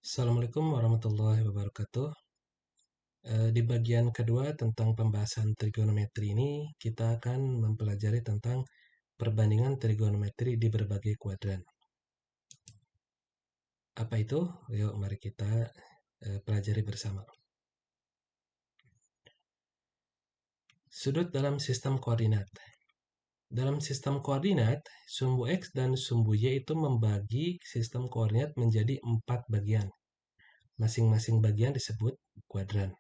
Assalamualaikum warahmatullahi wabarakatuh. Di bagian kedua tentang pembahasan trigonometri ini, kita akan mempelajari tentang perbandingan trigonometri di berbagai kuadran. Apa itu? Yuk, mari kita pelajari bersama. Sudut dalam sistem koordinat. Dalam sistem koordinat, sumbu X dan sumbu Y itu membagi sistem koordinat menjadi 4 bagian. Masing-masing bagian disebut kuadran.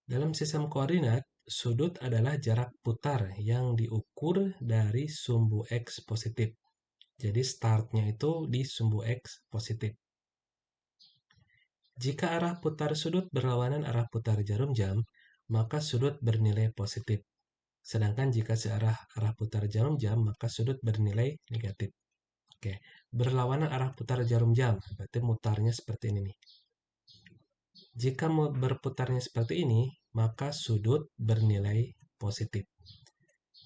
Dalam sistem koordinat, sudut adalah jarak putar yang diukur dari sumbu X positif. Jadi startnya itu di sumbu X positif. Jika arah putar sudut berlawanan arah putar jarum jam, maka sudut bernilai positif. Sedangkan jika searah arah putar jarum jam, maka sudut bernilai negatif. Oke, berlawanan arah putar jarum jam, berarti mutarnya seperti ini nih. Jika berputarnya seperti ini, maka sudut bernilai positif.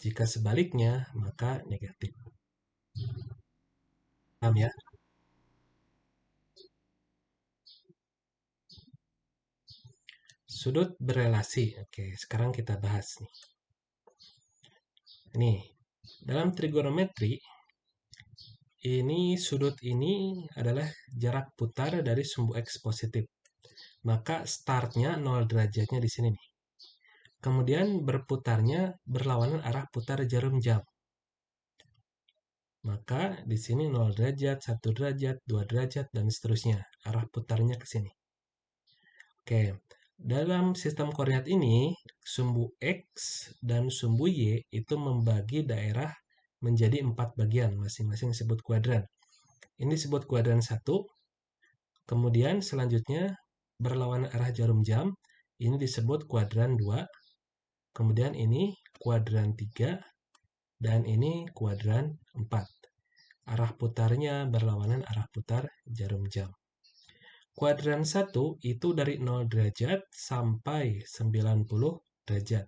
Jika sebaliknya, maka negatif. Paham ya? Sudut berelasi. Oke, sekarang kita bahas nih. Nih, dalam trigonometri, ini sudut ini adalah jarak putar dari sumbu X positif. Maka startnya 0 derajatnya di sini nih. Kemudian berputarnya berlawanan arah putar jarum jam. Maka di sini 0 derajat, 1 derajat, 2 derajat, dan seterusnya. Arah putarnya ke sini. Oke, dalam sistem koordinat ini, sumbu X dan sumbu Y itu membagi daerah menjadi 4 bagian, masing-masing disebut kuadran. Ini disebut kuadran 1, kemudian selanjutnya berlawanan arah jarum jam, ini disebut kuadran 2, kemudian ini kuadran 3, dan ini kuadran 4. Arah putarnya berlawanan arah putar jarum jam. Kuadran 1 itu dari 0 derajat sampai 90 derajat.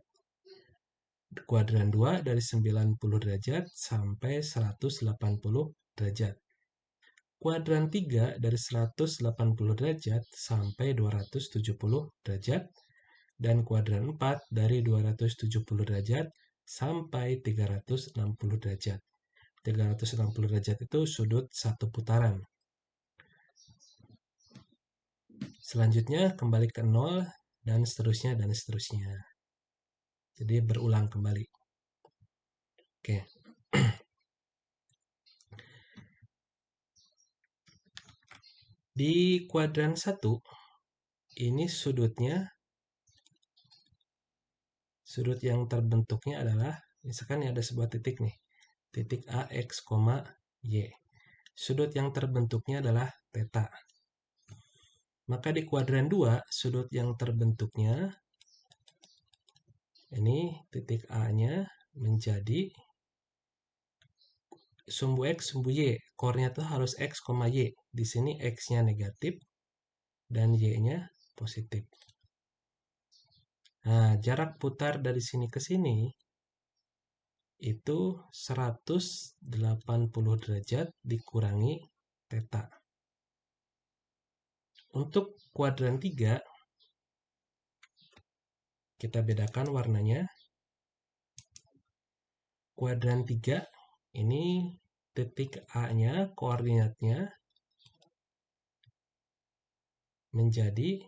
Kuadran 2 dari 90 derajat sampai 180 derajat. Kuadran 3 dari 180 derajat sampai 270 derajat. Dan kuadran 4 dari 270 derajat sampai 360 derajat. 360 derajat itu sudut satu putaran. Selanjutnya kembali ke 0 dan seterusnya dan seterusnya. Jadi berulang kembali. Oke. Di kuadran 1 ini sudut yang terbentuknya adalah misalkan ada sebuah titik nih. Titik A, X, Y. Sudut yang terbentuknya adalah theta. Maka di kuadran 2, sudut yang terbentuknya ini titik A-nya menjadi sumbu X, sumbu Y. Koordinatnya harus X, Y. Di sini X-nya negatif dan Y-nya positif. Nah, jarak putar dari sini ke sini itu 180 derajat dikurangi theta. Untuk kuadran 3, kita bedakan warnanya. Kuadran 3, ini titik A-nya, koordinatnya menjadi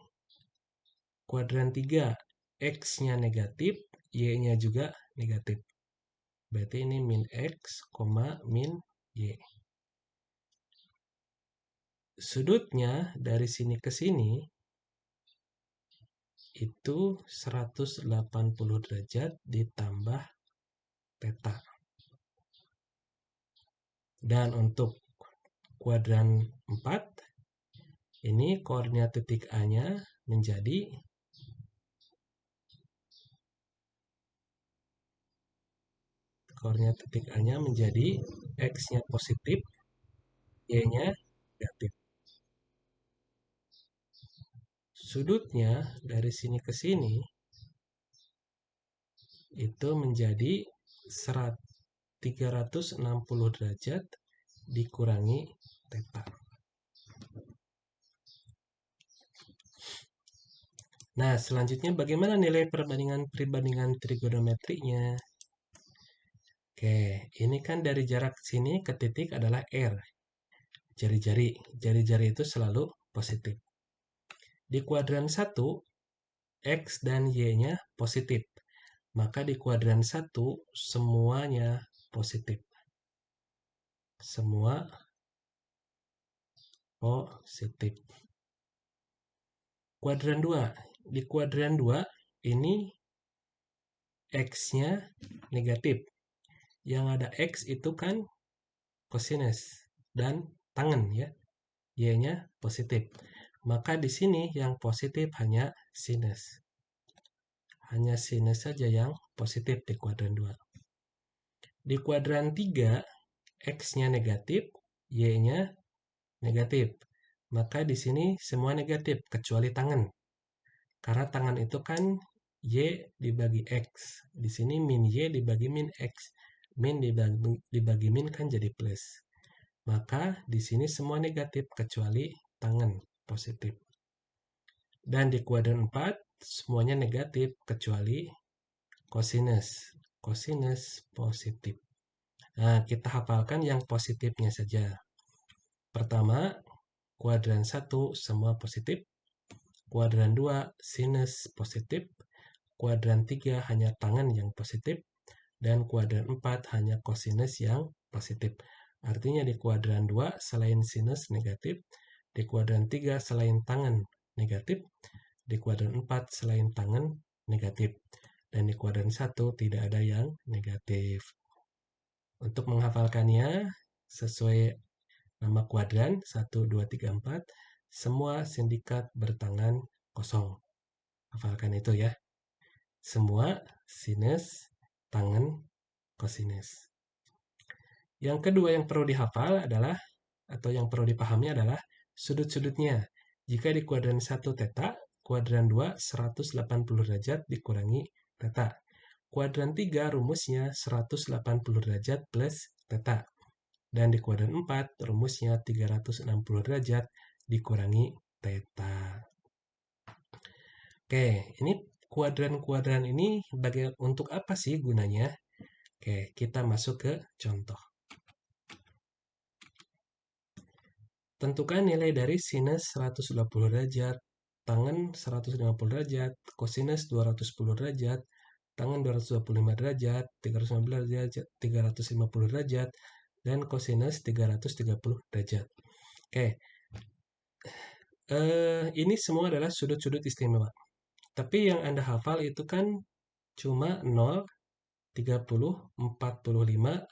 kuadran 3, X-nya negatif, Y-nya juga negatif. Berarti ini min X, min Y. Sudutnya dari sini ke sini itu 180 derajat ditambah theta. Dan untuk kuadran 4, ini koordinat titik A-nya menjadi X-nya positif, Y-nya negatif. Sudutnya dari sini ke sini itu menjadi 360 derajat dikurangi theta. Nah, selanjutnya bagaimana nilai perbandingan trigonometrinya? Oke, ini kan dari jarak sini ke titik adalah R. Jari-jari. Jari-jari itu selalu positif. Di kuadran 1, X dan Y-nya positif. Maka di kuadran 1, semuanya positif. Semua positif. Kuadran 2. Di kuadran 2, ini X-nya negatif. Yang ada X itu kan kosinus dan tangen ya. Y-nya positif. Maka di sini yang positif hanya sinus. Hanya sinus saja yang positif di kuadran 2. Di kuadran 3, X-nya negatif, Y-nya negatif. Maka di sini semua negatif, kecuali tangen. Karena tangan itu kan Y dibagi X. Di sini min Y dibagi min X. Min dibagi min kan jadi plus. Maka di sini semua negatif kecuali tangen positif. Dan di kuadran 4 semuanya negatif kecuali kosinus. Kosinus positif. Nah, kita hafalkan yang positifnya saja. Pertama, kuadran 1 semua positif. Kuadran 2 sinus positif. Kuadran 3 hanya tangen yang positif. Dan kuadran 4 hanya kosinus yang positif. Artinya di kuadran 2 selain sinus negatif, di kuadran 3 selain tangen negatif, di kuadran 4 selain tangen negatif. Dan di kuadran 1 tidak ada yang negatif. Untuk menghafalkannya, sesuai nama kuadran 1, 2, 3, 4, semua sindikat bertangan kosong. Hafalkan itu ya. Semua sinus, tangen, kosinus. Yang kedua yang perlu dihafal adalah, atau yang perlu dipahami adalah sudut-sudutnya. Jika di kuadran 1 theta, kuadran 2 180 derajat dikurangi theta. Kuadran 3 rumusnya 180 derajat plus theta. Dan di kuadran 4 rumusnya 360 derajat dikurangi theta. Oke, ini kuadran-kuadran ini untuk apa sih gunanya? Oke, kita masuk ke contoh. Tentukan nilai dari sinus 120 derajat, tangen 150 derajat, kosinus 210 derajat, tangen 225 derajat, 315 derajat, 350 derajat, dan kosinus 330 derajat. Oke, ini semua adalah sudut-sudut istimewa. Tapi yang Anda hafal itu kan cuma 0, 30, 45,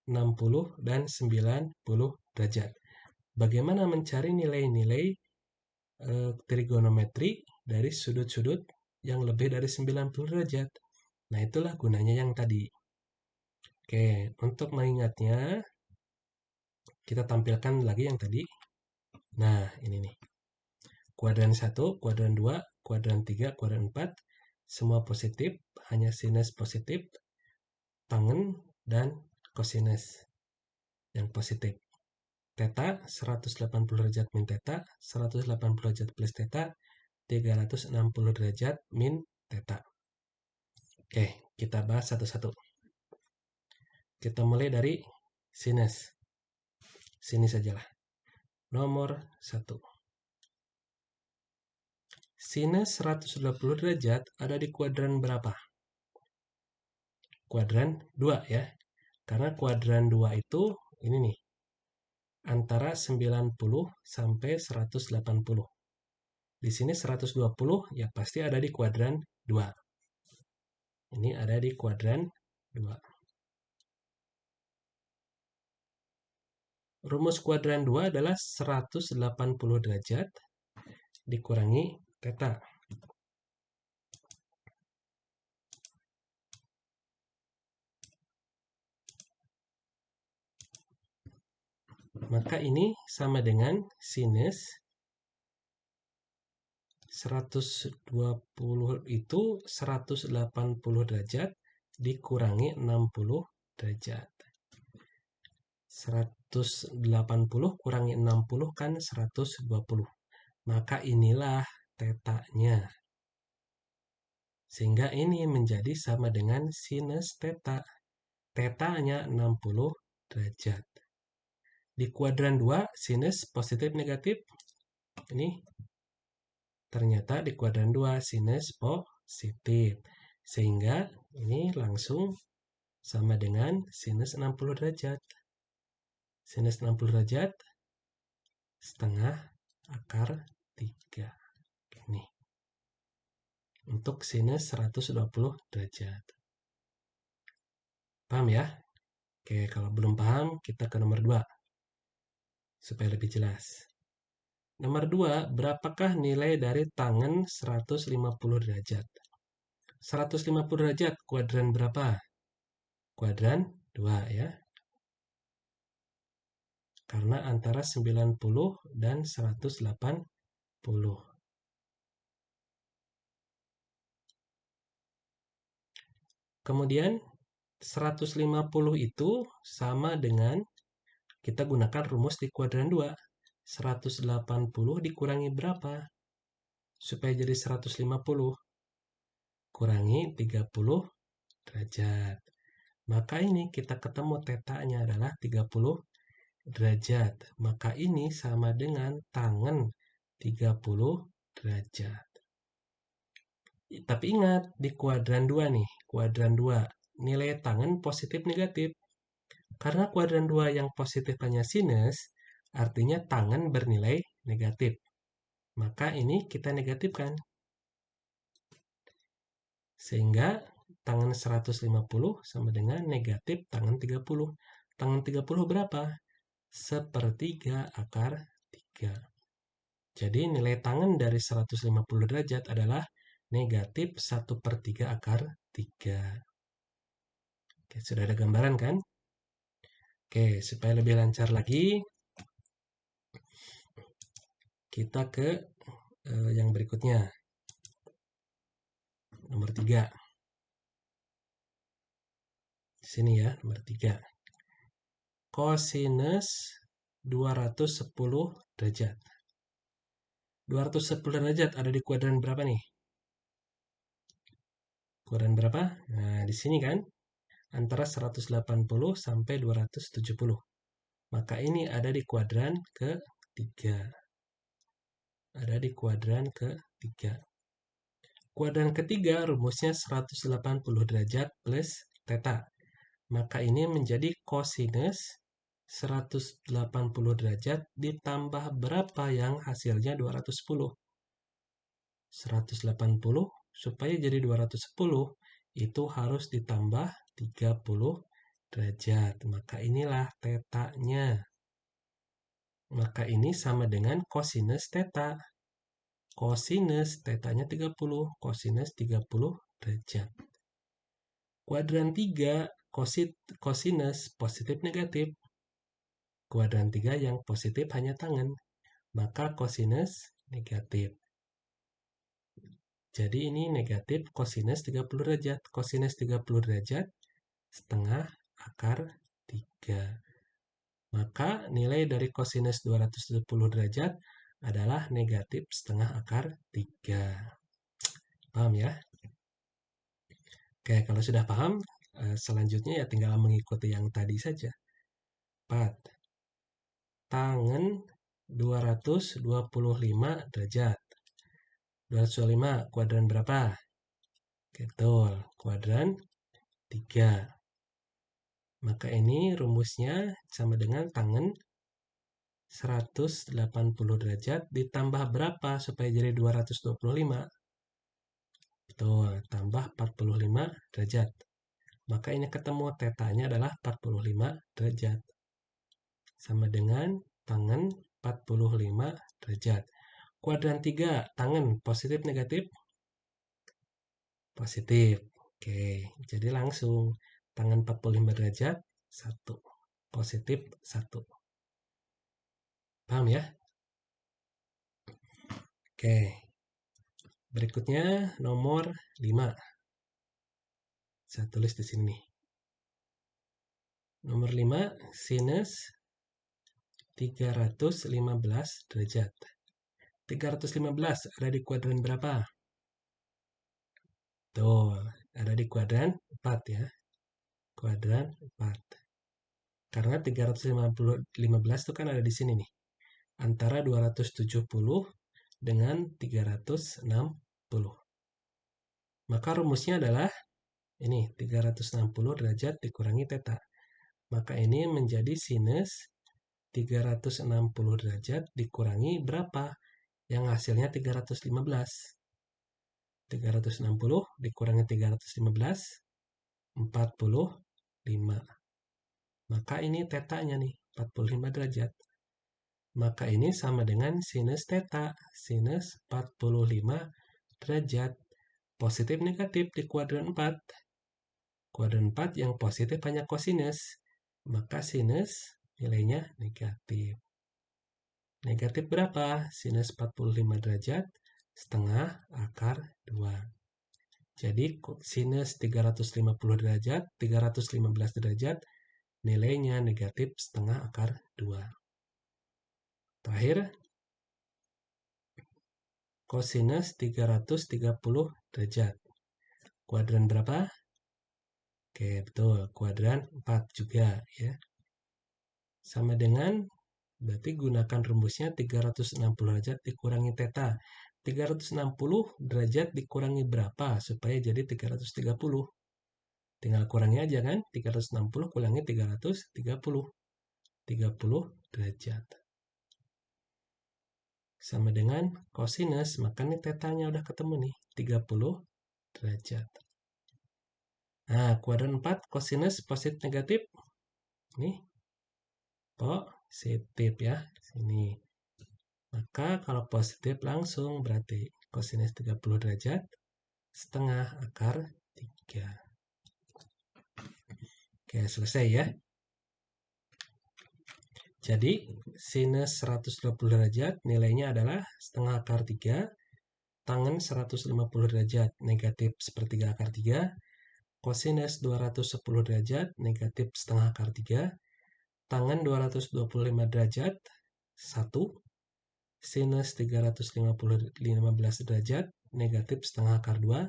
60, dan 90 derajat. Bagaimana mencari nilai-nilai trigonometri dari sudut-sudut yang lebih dari 90 derajat? Nah, itulah gunanya yang tadi. Oke, untuk mengingatnya, kita tampilkan lagi yang tadi. Nah, ini nih. Kuadran 1, kuadran 2, kuadran 3, kuadran 4, semua positif, hanya sinus positif, tangen, dan kosinus yang positif. Theta 180 derajat min theta, 180 derajat plus theta, 360 derajat min theta. Oke, kita bahas satu-satu. Kita mulai dari sinus. Sini sajalah. Nomor 1. Sinus 120 derajat ada di kuadran berapa? Kuadran 2 ya. Karena kuadran 2 itu ini nih. Antara 90 sampai 180. Di sini 120 ya pasti ada di kuadran 2. Ini ada di kuadran 2. Rumus kuadran 2 adalah 180 derajat dikurangi theta. Maka ini sama dengan sinus 120 itu 180 derajat dikurangi 60 derajat. 180 kurangi 60 kan 120. Maka inilah tetanya. Sehingga ini menjadi sama dengan sinus theta. Theta-nya 60 derajat. Di kuadran 2, sinus positif negatif. Ini ternyata di kuadran 2, sinus positif. Sehingga ini langsung sama dengan sinus 60 derajat. Sinus 60 derajat setengah akar 3. Ini. Untuk sinus 120 derajat. Paham ya? Oke, kalau belum paham, kita ke nomor 2. Supaya lebih jelas. Nomor 2, berapakah nilai dari tangen 150 derajat? 150 derajat, kuadran berapa? Kuadran 2 ya. Karena antara 90 dan 180. Kemudian 150 itu sama dengan kita gunakan rumus di kuadran 2. 180 dikurangi berapa? Supaya jadi 150. Kurangi 30 derajat. Maka ini kita ketemu tetanya adalah 30 derajat. Maka ini sama dengan tangen 30 derajat. Tapi ingat, di kuadran 2 nih, kuadran 2, nilai tangen positif negatif. Karena kuadran 2 yang positif hanya sinus, artinya tangen bernilai negatif. Maka ini kita negatifkan. Sehingga tangen 150 sama dengan negatif tangen 30. Tangen 30 berapa? 1/3 akar 3. Jadi nilai tangen dari 150 derajat adalah negatif 1/3 akar 3. Oke, sudah ada gambaran kan? Oke, supaya lebih lancar lagi, kita ke yang berikutnya. Nomor 3. Di sini ya, nomor 3. Kosinus 210 derajat. 210 derajat ada di kuadran berapa nih? Kuadran berapa? Nah, di sini kan antara 180 sampai 270. Maka ini ada di kuadran ke-3. Ada di kuadran ke-3. Kuadran ketiga rumusnya 180 derajat plus theta. Maka ini menjadi kosinus 180 derajat ditambah berapa yang hasilnya 210. 180 supaya jadi 210 itu harus ditambah 30 derajat. Maka inilah tetanya. Maka ini sama dengan kosinus theta. Kosinus tetanya 30, kosinus 30 derajat. Kuadran 3 kosinus positif negatif. Kuadran 3 yang positif hanya tangen. Maka kosinus negatif. Jadi ini negatif kosinus 30 derajat. Kosinus 30 derajat setengah akar 3. Maka nilai dari kosinus 270 derajat adalah negatif setengah akar 3. Paham ya? Oke, kalau sudah paham, selanjutnya ya tinggal mengikuti yang tadi saja. 4. Tangen 225 derajat. 225 kuadran berapa? Betul, kuadran 3. Maka ini rumusnya sama dengan tangen 180 derajat ditambah berapa supaya jadi 225? Betul, tambah 45 derajat. Maka ini ketemu tetanya adalah 45 derajat. Sama dengan tangen 45 derajat. Kuadran 3, tangen positif negatif? Positif. Oke, jadi langsung tangen 45 derajat 1. Positif 1. Paham ya? Oke. Berikutnya nomor 5. Saya tulis di sini nih. Nomor 5, sinus 315 derajat. 315 ada di kuadran berapa? Tuh, ada di kuadran 4 ya. Kuadran 4. Karena 315 itu kan ada di sini nih. Antara 270 dengan 360. Maka rumusnya adalah ini 360 derajat dikurangi theta. Maka ini menjadi sinus 360 derajat dikurangi berapa? Yang hasilnya 315. 360 dikurangi 315, 45. Maka ini tetanya nih, 45 derajat. Maka ini sama dengan sinus theta, sinus 45 derajat. Positif negatif di kuadran 4. Kuadran 4 yang positif hanya kosinus. Maka sinus nilainya negatif. Negatif berapa? Sinus 45 derajat setengah akar 2. Jadi sinus 350 derajat, 315 derajat, nilainya negatif setengah akar 2. Terakhir, kosinus 330 derajat. Kuadran berapa? Oke, betul. Kuadran 4 juga ya. Sama dengan, berarti gunakan rumusnya 360 derajat dikurangi theta. 360 derajat dikurangi berapa supaya jadi 330? Tinggal kurangi aja kan? 360 kurangi 330. 30 derajat. Sama dengan kosinus, maka ini tetanya udah ketemu nih, 30 derajat. Nah, kuadran 4 kosinus positif negatif. Nih, positif ya, sini. Maka kalau positif langsung berarti kosinus 30 derajat setengah akar 3. Oke, selesai ya. Jadi, sinus 120 derajat nilainya adalah setengah akar 3, tangen 150 derajat negatif sepertiga akar 3, kosinus 210 derajat negatif setengah akar 3, tangen 225 derajat 1, sinus 315 derajat negatif setengah akar 2,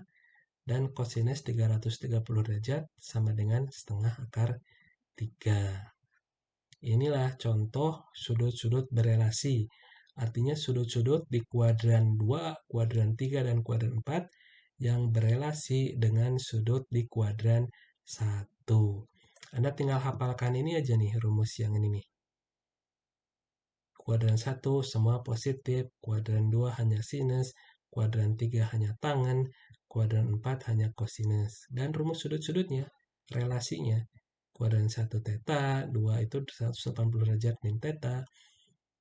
dan kosinus 330 derajat sama dengan setengah akar 3. Inilah contoh sudut-sudut berelasi. Artinya sudut-sudut di kuadran 2, kuadran 3, dan kuadran 4 yang berelasi dengan sudut di kuadran 1. Anda tinggal hafalkan ini aja nih, rumus yang ini nih. Kuadran 1 semua positif, kuadran 2 hanya sinus, kuadran 3 hanya tangen, kuadran 4 hanya kosinus. Dan rumus sudut-sudutnya, relasinya. Kuadran 1 theta, 2 itu 180 derajat min theta,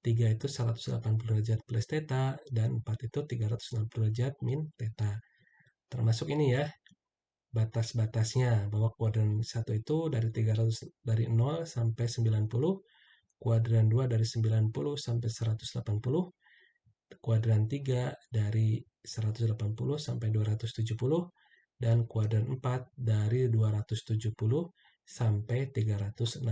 3 itu 180 derajat plus theta, dan 4 itu 360 derajat min theta. Termasuk ini ya, batas-batasnya, bahwa kuadran 1 itu dari 0 sampai 90, kuadran 2 dari 90 sampai 180, kuadran 3 dari 180 sampai 270, dan kuadran 4 dari 270 sampai 360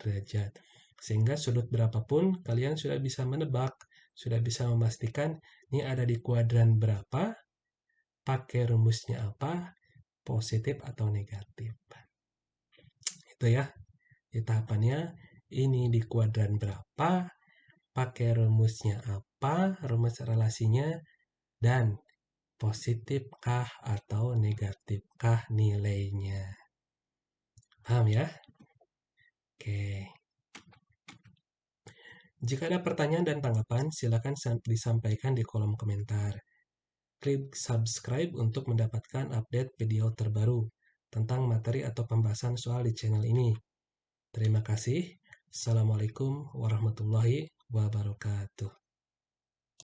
derajat. Sehingga sudut berapapun kalian sudah bisa menebak, sudah bisa memastikan ini ada di kuadran berapa, pakai rumusnya apa, positif atau negatif. Itu ya, di tahapannya ini di kuadran berapa, pakai rumusnya apa, rumus relasinya, dan positifkah atau negatifkah nilainya. Paham ya? Oke. Jika ada pertanyaan dan tanggapan, silakan disampaikan di kolom komentar. Klik subscribe untuk mendapatkan update video terbaru tentang materi atau pembahasan soal di channel ini. Terima kasih. Assalamualaikum warahmatullahi wabarakatuh.